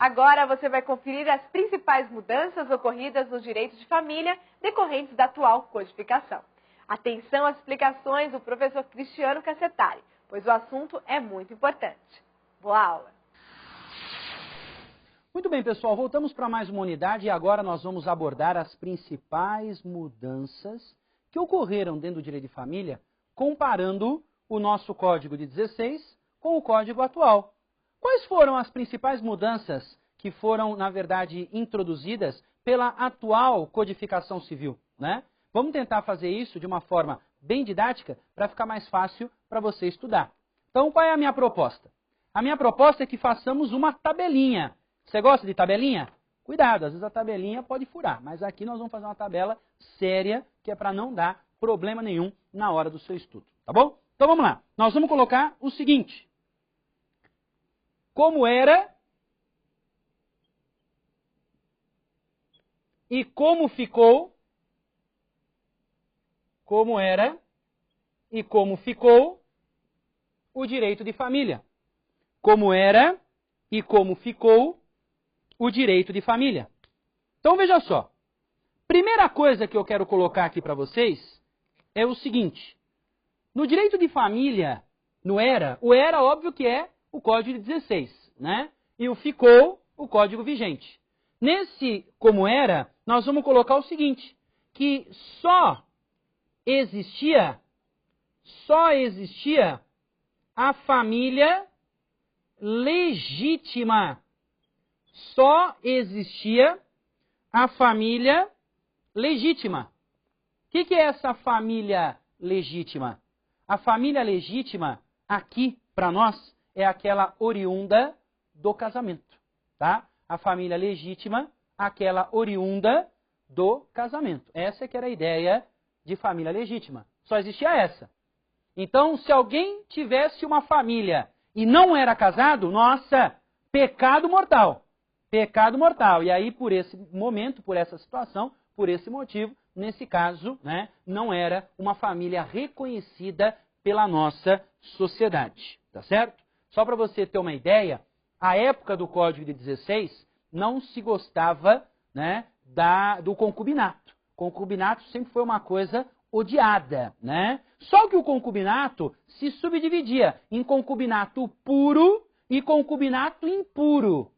Agora você vai conferir as principais mudanças ocorridas nos direitos de família decorrentes da atual codificação. Atenção às explicações do professor Cristiano Cassetari, pois o assunto é muito importante. Boa aula! Muito bem, pessoal, voltamos para mais uma unidade e agora nós vamos abordar as principais mudanças que ocorreram dentro do direito de família, comparando o nosso Código de 16 com o Código atual. Quais foram as principais mudanças que foram, na verdade, introduzidas pela atual codificação civil, né? Vamos tentar fazer isso de uma forma bem didática para ficar mais fácil para você estudar. Então, qual é a minha proposta? A minha proposta é que façamos uma tabelinha. Você gosta de tabelinha? Cuidado, às vezes a tabelinha pode furar, mas aqui nós vamos fazer uma tabela séria, que é para não dar problema nenhum na hora do seu estudo, tá bom? Então vamos lá, nós vamos colocar o seguinte. Como era e como ficou, como era e como ficou o direito de família. Como era e como ficou o direito de família. Então veja só, primeira coisa que eu quero colocar aqui para vocês é o seguinte. No direito de família, no era, o era óbvio que é o Código de 16, né? E o ficou, o Código vigente. Nesse como era, nós vamos colocar o seguinte, que só existia a família legítima. Só existia a família legítima. O que é essa família legítima? A família legítima, aqui, para nós, é aquela oriunda do casamento, tá? A família legítima, aquela oriunda do casamento. Essa que era a ideia de família legítima. Só existia essa. Então, se alguém tivesse uma família e não era casado, nossa, pecado mortal. Pecado mortal. E aí, por esse momento, por essa situação, por esse motivo, nesse caso, né, não era uma família reconhecida pela nossa sociedade. Tá certo? Só para você ter uma ideia, a época do Código de 16 não se gostava, né, do concubinato. Concubinato sempre foi uma coisa odiada, né? Só que o concubinato se subdividia em concubinato puro e concubinato impuro.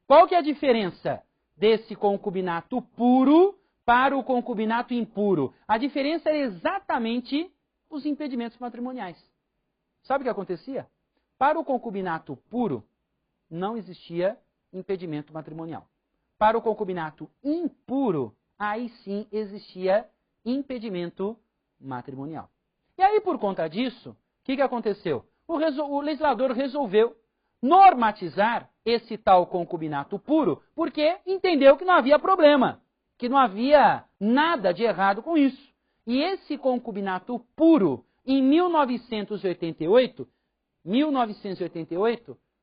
Qual que é a diferença desse concubinato puro para o concubinato impuro? A diferença era exatamente os impedimentos matrimoniais. Sabe o que acontecia? Para o concubinato puro, não existia impedimento matrimonial. Para o concubinato impuro, aí sim existia impedimento matrimonial. E aí, por conta disso, o que aconteceu? O legislador resolveu normatizar esse tal concubinato puro, porque entendeu que não havia problema, que não havia nada de errado com isso. E esse concubinato puro, em 1988,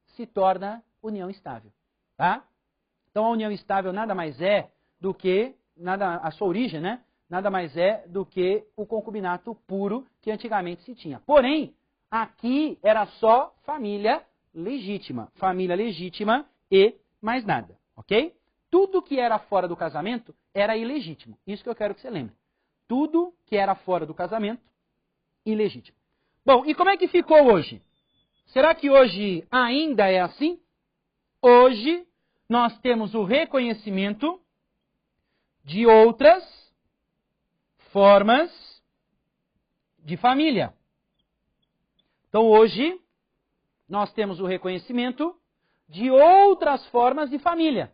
se torna união estável. Tá? Então a união estável nada mais é do que, a sua origem, né? Nada mais é do que o concubinato puro que antigamente se tinha. Porém, aqui era só família legítima e mais nada, ok? Tudo que era fora do casamento era ilegítimo. Isso que eu quero que você lembre. Tudo que era fora do casamento, ilegítimo. Bom, e como é que ficou hoje? Será que hoje ainda é assim? Hoje nós temos o reconhecimento de outras formas de família. Então hoje nós temos o reconhecimento de outras formas de família.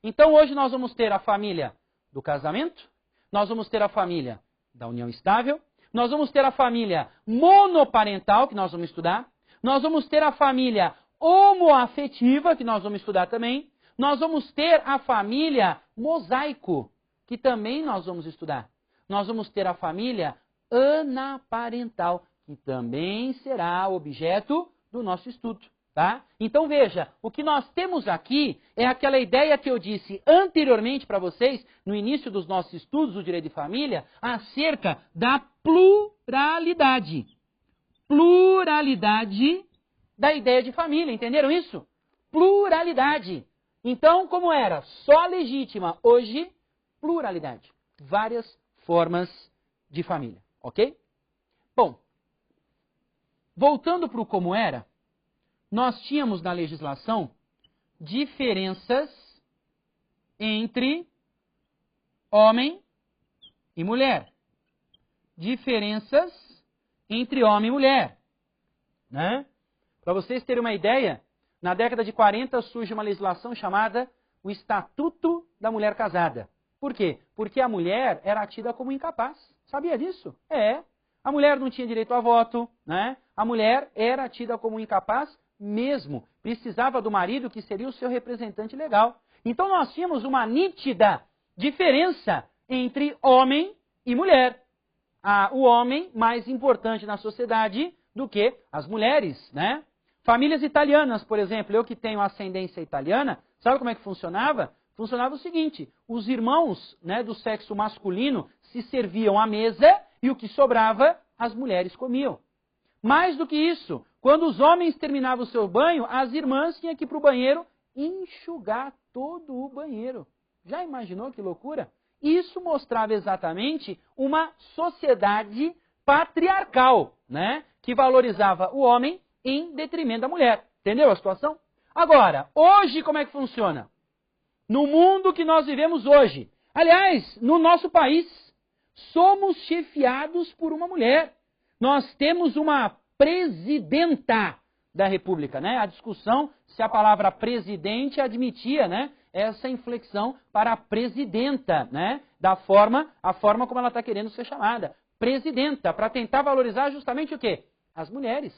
Então hoje nós vamos ter a família do casamento, nós vamos ter a família da união estável, nós vamos ter a família monoparental, que nós vamos estudar, nós vamos ter a família homoafetiva, que nós vamos estudar também, nós vamos ter a família mosaico, que também nós vamos estudar. Nós vamos ter a família anaparental, que também será objeto do nosso estudo. Tá? Então veja, o que nós temos aqui é aquela ideia que eu disse anteriormente para vocês, no início dos nossos estudos do direito de família, acerca da pluralidade. Pluralidade da ideia de família, entenderam isso? Pluralidade. Então, como era só legítima, hoje, pluralidade. Várias formas de família, ok? Bom, voltando para o como era, nós tínhamos na legislação diferenças entre homem e mulher. Diferenças entre homem e mulher. Né? Para vocês terem uma ideia, na década de 40 surge uma legislação chamada o Estatuto da Mulher Casada. Por quê? Porque a mulher era tida como incapaz. Sabia disso? É. A mulher não tinha direito a voto, né? A mulher era tida como incapaz mesmo. Precisava do marido, que seria o seu representante legal. Então nós tínhamos uma nítida diferença entre homem e mulher. O homem mais importante na sociedade do que as mulheres, né? Famílias italianas, por exemplo, eu que tenho ascendência italiana, sabe como é que funcionava? Funcionava o seguinte, os irmãos, né, do sexo masculino se serviam à mesa e o que sobrava, as mulheres comiam. Mais do que isso, quando os homens terminavam o seu banho, as irmãs tinham que ir para o banheiro enxugar todo o banheiro. Já imaginou que loucura? Isso mostrava exatamente uma sociedade patriarcal, né, que valorizava o homem em detrimento da mulher. Entendeu a situação? Agora, hoje como é que funciona? No mundo que nós vivemos hoje, aliás, no nosso país, somos chefiados por uma mulher. Nós temos uma presidenta da República, né? A discussão se a palavra presidente admitia, né, essa inflexão para a presidenta, né? A forma como ela está querendo ser chamada. Presidenta, para tentar valorizar justamente o quê? As mulheres.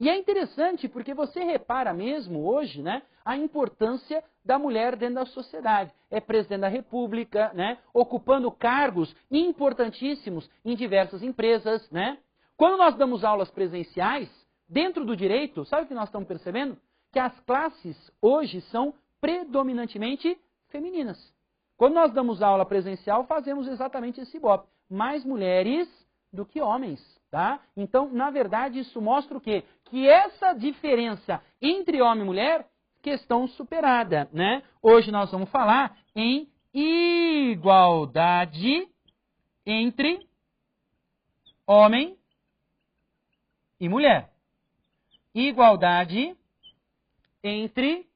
E é interessante porque você repara mesmo hoje, né, a importância da mulher dentro da sociedade. É presidente da República, né, ocupando cargos importantíssimos em diversas empresas, né? Quando nós damos aulas presenciais, dentro do direito, sabe o que nós estamos percebendo? Que as classes hoje são predominantemente femininas. Quando nós damos aula presencial, fazemos exatamente esse ibope. Mais mulheres do que homens, tá? Então, na verdade, isso mostra o quê? Que essa diferença entre homem e mulher, questão superada, né? Hoje nós vamos falar em igualdade entre homem e mulher. Igualdade entre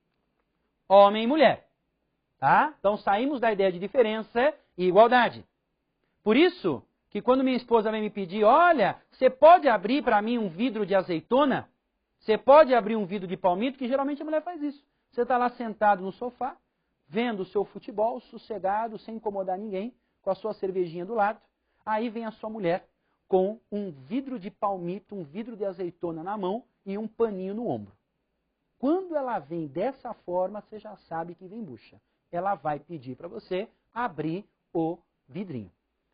homem e mulher. Tá? Então saímos da ideia de diferença e igualdade. Por isso que quando minha esposa vem me pedir, olha, você pode abrir para mim um vidro de azeitona? Você pode abrir um vidro de palmito? Que geralmente a mulher faz isso. Você está lá sentado no sofá, vendo o seu futebol, sossegado, sem incomodar ninguém, com a sua cervejinha do lado. Aí vem a sua mulher com um vidro de palmito, um vidro de azeitona na mão e um paninho no ombro. Quando ela vem dessa forma, você já sabe que vem bucha. Ela vai pedir para você abrir o vidrinho.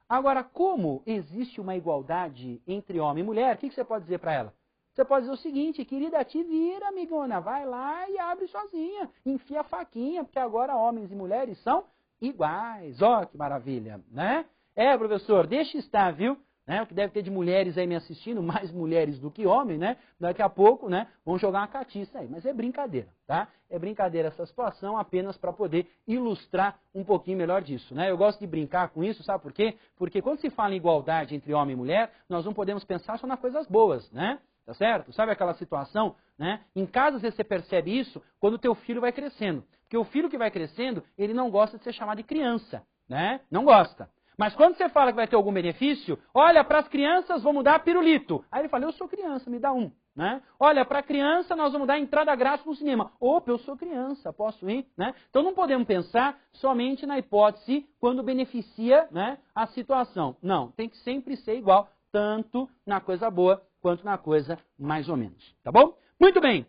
Agora, como existe uma igualdade entre homem e mulher, o que você pode dizer para ela? Você pode dizer o seguinte, querida, te vira, amigona, vai lá e abre sozinha, enfia a faquinha, porque agora homens e mulheres são iguais. Ó, que maravilha, né? É, professor, deixa estar, viu? Né, o que deve ter de mulheres aí me assistindo, mais mulheres do que homens, né? Daqui a pouco, né, vão jogar uma catiça aí. Mas é brincadeira, tá? É brincadeira essa situação apenas para poder ilustrar um pouquinho melhor disso, né? Eu gosto de brincar com isso, sabe por quê? Porque quando se fala em igualdade entre homem e mulher, nós não podemos pensar só nas coisas boas, né? Tá certo? Sabe aquela situação, né? Em casa você percebe isso quando o teu filho vai crescendo. Porque o filho que vai crescendo, ele não gosta de ser chamado de criança, né? Não gosta. Mas quando você fala que vai ter algum benefício, olha, para as crianças vamos dar pirulito. Aí ele fala, eu sou criança, me dá um. Né? Olha, para a criança nós vamos dar entrada grátis no cinema. Opa, eu sou criança, posso ir? Né? Então não podemos pensar somente na hipótese quando beneficia, né, a situação. Não, tem que sempre ser igual, tanto na coisa boa quanto na coisa mais ou menos. Tá bom? Muito bem.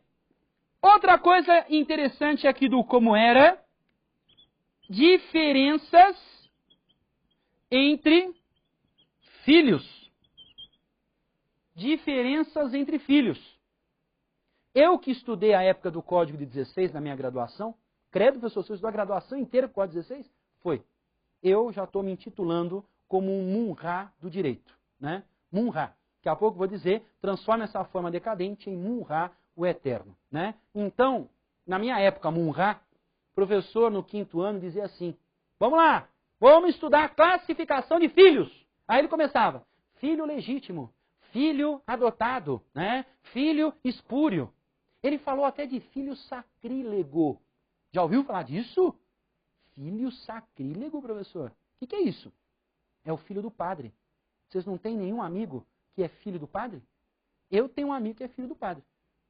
Outra coisa interessante aqui do como era, diferenças entre filhos. Diferenças entre filhos. Eu que estudei a época do Código de 16 na minha graduação, credo, professor, você estudou a graduação inteira com o Código 16? Foi. Eu já estou me intitulando como um Munra do direito. Né? Munra. Daqui a pouco eu vou dizer, transforma essa forma decadente em Munra, o eterno. Né? Então, na minha época, Munra, professor no 5º ano dizia assim, vamos lá, vamos estudar classificação de filhos. Aí ele começava, filho legítimo, filho adotado, né? Filho espúrio. Ele falou até de filho sacrílego. Já ouviu falar disso? Filho sacrílego, professor? O que é isso? É o filho do padre. Vocês não têm nenhum amigo que é filho do padre? Eu tenho um amigo que é filho do padre.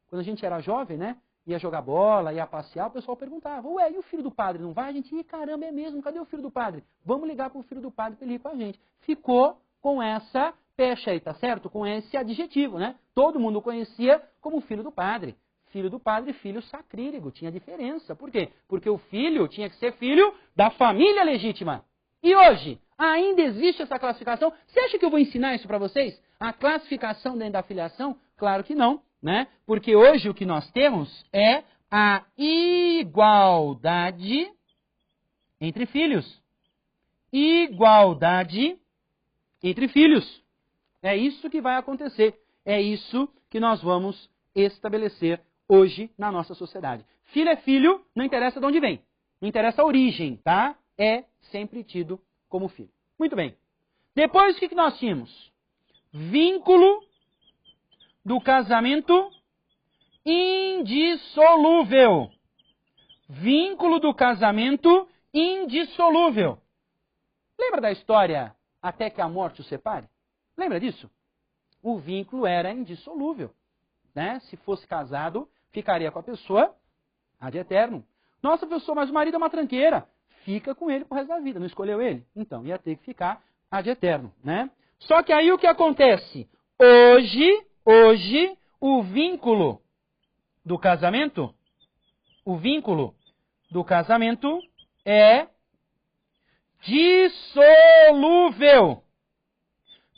Quando a gente era jovem, né? Ia jogar bola, ia passear, o pessoal perguntava, ué, e o filho do padre não vai? A gente, caramba, é mesmo, cadê o filho do padre? Vamos ligar para o filho do padre para ele ir com a gente. Ficou com essa pecha aí, tá certo? Com esse adjetivo, né? Todo mundo conhecia como filho do padre. Filho do padre, filho sacrílego, tinha diferença. Por quê? Porque o filho tinha que ser filho da família legítima. E hoje, ainda existe essa classificação? Você acha que eu vou ensinar isso para vocês? A classificação dentro da filiação? Claro que não, né? Porque hoje o que nós temos é a igualdade entre filhos. Igualdade entre filhos. É isso que vai acontecer. É isso que nós vamos estabelecer hoje na nossa sociedade. Filho é filho, não interessa de onde vem. Não interessa a origem, tá? É sempre tido como filho. Muito bem. Depois, o que nós tínhamos? Vínculo do casamento indissolúvel. Vínculo do casamento indissolúvel. Lembra da história até que a morte o separe? Lembra disso? O vínculo era indissolúvel. Né? Se fosse casado, ficaria com a pessoa ad eterno. Nossa, professor, mas o marido é uma tranqueira. Fica com ele pro resto da vida. Não escolheu ele? Então, ia ter que ficar ad eterno, né? Só que aí o que acontece? Hoje, o vínculo do casamento é dissolúvel.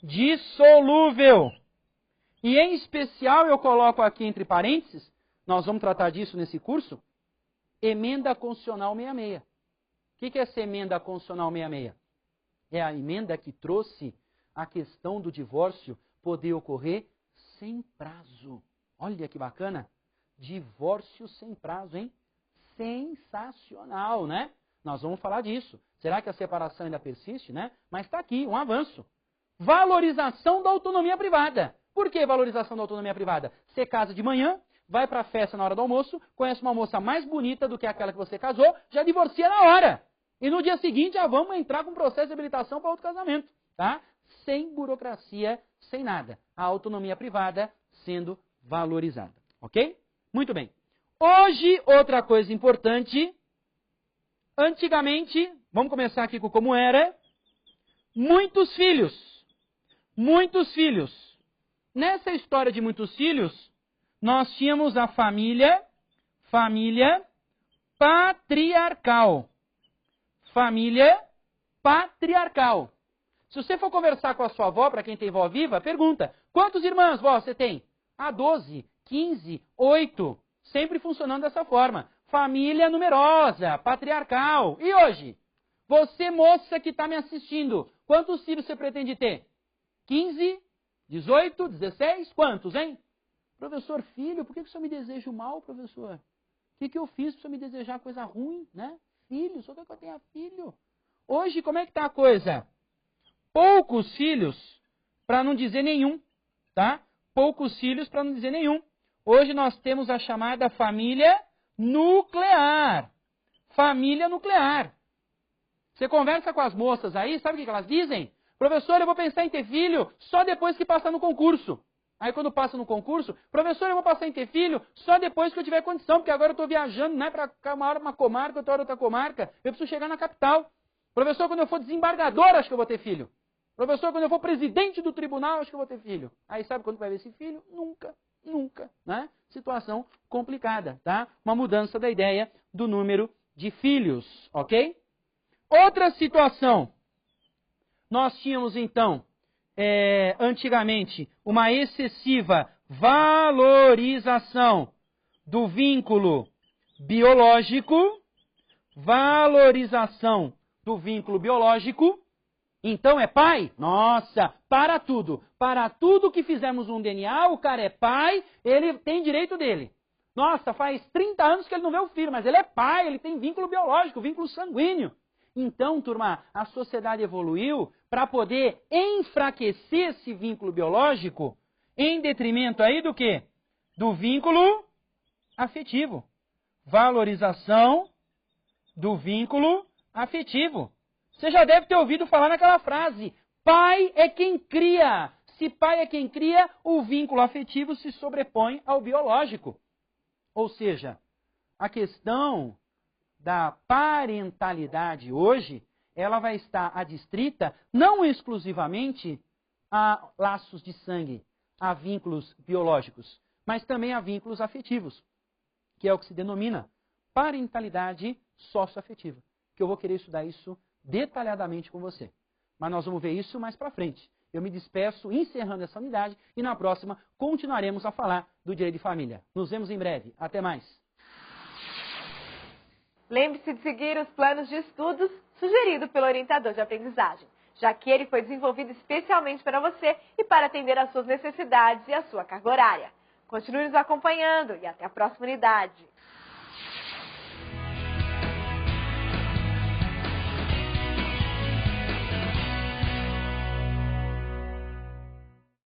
Dissolúvel. E em especial eu coloco aqui entre parênteses, nós vamos tratar disso nesse curso, emenda constitucional 66. O que é essa emenda constitucional 66? É a emenda que trouxe a questão do divórcio poder ocorrer sem prazo. Olha que bacana. Divórcio sem prazo, hein? Sensacional, né? Nós vamos falar disso. Será que a separação ainda persiste, né? Mas está aqui, um avanço. Valorização da autonomia privada. Por que valorização da autonomia privada? Você casa de manhã, vai para a festa na hora do almoço, conhece uma moça mais bonita do que aquela que você casou, já divorcia na hora. E no dia seguinte já vamos entrar com processo de habilitação para outro casamento. Tá? Sem burocracia, sem nada. A autonomia privada sendo valorizada. Ok? Muito bem. Hoje, outra coisa importante. Antigamente, vamos começar aqui com como era. Muitos filhos. Muitos filhos. Nessa história de muitos filhos, nós tínhamos a família patriarcal. Família patriarcal. Se você for conversar com a sua avó, para quem tem vó viva, pergunta, quantos irmãos, vó, você tem? 12, 15, 8. Sempre funcionando dessa forma. Família numerosa, patriarcal. E hoje? Você, moça que está me assistindo, quantos filhos você pretende ter? 15? 18, 16, quantos, hein? Professor, filho, por que o senhor me deseja o mal, professor? O que eu fiz para o senhor me desejar coisa ruim, né? Filho, só quer que eu tenha filho. Hoje, como é que está a coisa? Poucos filhos, para não dizer nenhum, tá? Poucos filhos, para não dizer nenhum. Hoje nós temos a chamada família nuclear. Família nuclear. Você conversa com as moças aí, sabe o que elas dizem? Professor, eu vou pensar em ter filho só depois que passar no concurso. Aí quando passa no concurso, professor, eu vou passar em ter filho só depois que eu tiver condição, porque agora eu estou viajando, né, para uma hora uma comarca, outra comarca, eu preciso chegar na capital. Professor, quando eu for desembargador, acho que eu vou ter filho. Professor, quando eu for presidente do tribunal, acho que eu vou ter filho. Aí sabe quando vai ver esse filho? Nunca, né? Situação complicada, tá? Uma mudança da ideia do número de filhos, ok? Outra situação. Nós tínhamos, então, antigamente, uma excessiva valorização do vínculo biológico. Valorização do vínculo biológico. Então é pai? Nossa, para tudo. Para tudo que fizemos um DNA, o cara é pai, ele tem direito dele. Nossa, faz 30 anos que ele não vê o filho, mas ele é pai, ele tem vínculo biológico, vínculo sanguíneo. Então, turma, a sociedade evoluiu para poder enfraquecer esse vínculo biológico em detrimento aí do quê? Do vínculo afetivo. Valorização do vínculo afetivo. Você já deve ter ouvido falar naquela frase, pai é quem cria. Se pai é quem cria, o vínculo afetivo se sobrepõe ao biológico. Ou seja, a questão da parentalidade hoje, ela vai estar adstrita não exclusivamente a laços de sangue, a vínculos biológicos, mas também a vínculos afetivos, que é o que se denomina parentalidade socioafetiva, que eu vou querer estudar isso detalhadamente com você. Mas nós vamos ver isso mais para frente. Eu me despeço encerrando essa unidade e na próxima continuaremos a falar do direito de família. Nos vemos em breve. Até mais. Lembre-se de seguir os planos de estudos sugeridos pelo orientador de aprendizagem, já que ele foi desenvolvido especialmente para você e para atender às suas necessidades e à sua carga horária. Continue nos acompanhando e até a próxima unidade.